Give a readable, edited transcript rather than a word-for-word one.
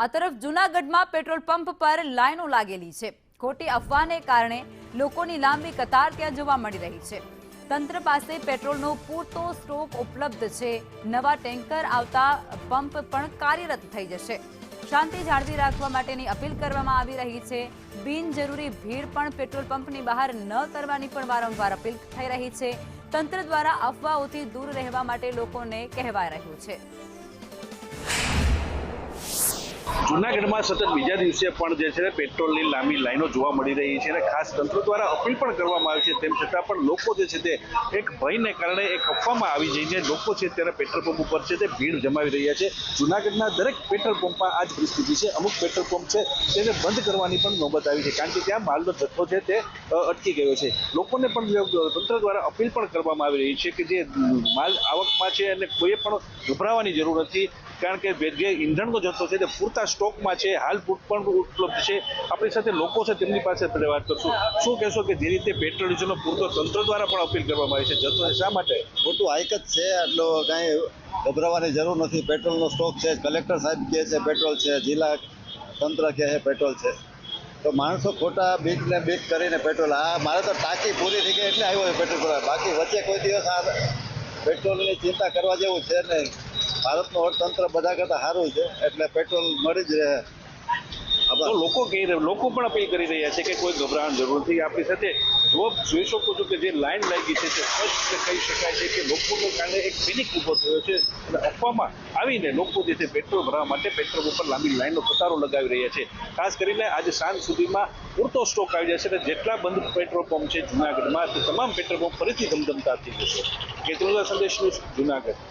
આ તરફ જૂનાગઢમાં પેટ્રોલ પંપ પર લાઈનો લાગેલી છે। ખોટી અફવાને કારણે લોકોની લાંબી કતાર ત્યાં જોવા મળી રહી છે। તંત્ર પાસે પેટ્રોલનો પૂરતો સ્ટોક ઉપલબ્ધ છે। નવા ટેન્કર આવતા પંપ પણ કાર્યરત થઈ જશે। શાંતિ જાળવી રાખવા માટેની અપીલ કરવામાં આવી રહી છે। બિનજરૂરી ભીડ પણ પેટ્રોલ પંપની બહાર ન કરવાની પણ વારંવાર અપીલ થઈ રહી છે। તંત્ર દ્વારા અફવાઓથી દૂર રહેવા માટે લોકોને કહેવાઈ રહ્યું છે। જૂનાગઢમાં સતત બીજા દિવસે પણ જે છે પેટ્રોલની લાંબી લાઈનો જોવા મળી રહી છે અને ખાસ તંત્ર દ્વારા અપીલ પણ કરવામાં આવી છે। તેમ છતાં પણ લોકો જે છે તે એક ભયને કારણે એક અફવામાં આવી જઈને લોકો છે ત્યારે પેટ્રોલ પંપ ઉપર છે તે ભીડ જમાવી રહ્યા છે। જૂનાગઢના દરેક પેટ્રોલ પંપમાં આ જ પરિસ્થિતિ છે। અમુક પેટ્રોલ પંપ છે તેને બંધ કરવાની પણ નોબત આવી છે, કારણ કે ત્યાં માલનો જથ્થો છે તે અટકી ગયો છે। લોકોને પણ તંત્ર દ્વારા અપીલ પણ કરવામાં આવી રહી છે કે જે માલ આવકમાં છે અને કોઈએ પણ ગભરાવાની જરૂર નથી, કારણ કે જે ઈંધણનો જથ્થો છે તે પૂરતા સ્ટોકમાં છે, હાલ પણ ઉપલબ્ધ છે। આપણી સાથે લોકો છે તેમની પાસે આપણે વાત કરશું। શું કહેશો કે જે રીતે પેટ્રોલ ડીઝલનો પૂરતો તંત્ર દ્વારા પણ અપીલ કરવામાં આવી છે, જથ્થો શા માટે ખોટું હાઈક જ છે, એટલો કાંઈ ગભરાવાની જરૂર નથી। પેટ્રોલનો સ્ટોક છે, કલેક્ટર સાહેબ કહે છે પેટ્રોલ છે, જિલ્લા તંત્ર કહે છે પેટ્રોલ છે, તો માણસો ખોટા બીકને બીક કરીને પેટ્રોલ મારે તો ટાંકી પૂરી થઈ ગઈ એટલે આવ્યો છે પેટ્રોલ ભરવા, બાકી વચ્ચે કોઈ દિવસ આ પેટ્રોલની ચિંતા કરવા જેવું છે નહીં। ભારતનું અર્થતંત્ર બધા કરતાં સારું છે, એટલે પેટ્રોલ મળી જ રહે। તો લોકો પણ અપીલ કરી રહ્યા છે કે કોઈ ગભરાવાની જરૂર નથી। આપણી સાથે જોઈ શકો છો કે જે લાઈન લાગી છે તે સ્પષ્ટ કહી શકાય છે કે લોકોને કારણે એક પેનિક ઊભો થયો છે અને અફવામાં આવીને લોકો જે છે પેટ્રોલ ભરવા માટે પેટ્રોલ ઉપર લાંબી લાઈનનો કતારો લગાવી રહ્યા છે। ખાસ કરીને આજે સાંજ સુધીમાં પૂરતો સ્ટોક આવી જશે અને જેટલા બંધ પેટ્રોલ પંપ છે જૂનાગઢમાં તે તમામ પેટ્રોલ પંપ ફરીથી ધમધમતા થઈ જશે। કેતનોલા સંદેશ ન્યૂઝ, જૂનાગઢ।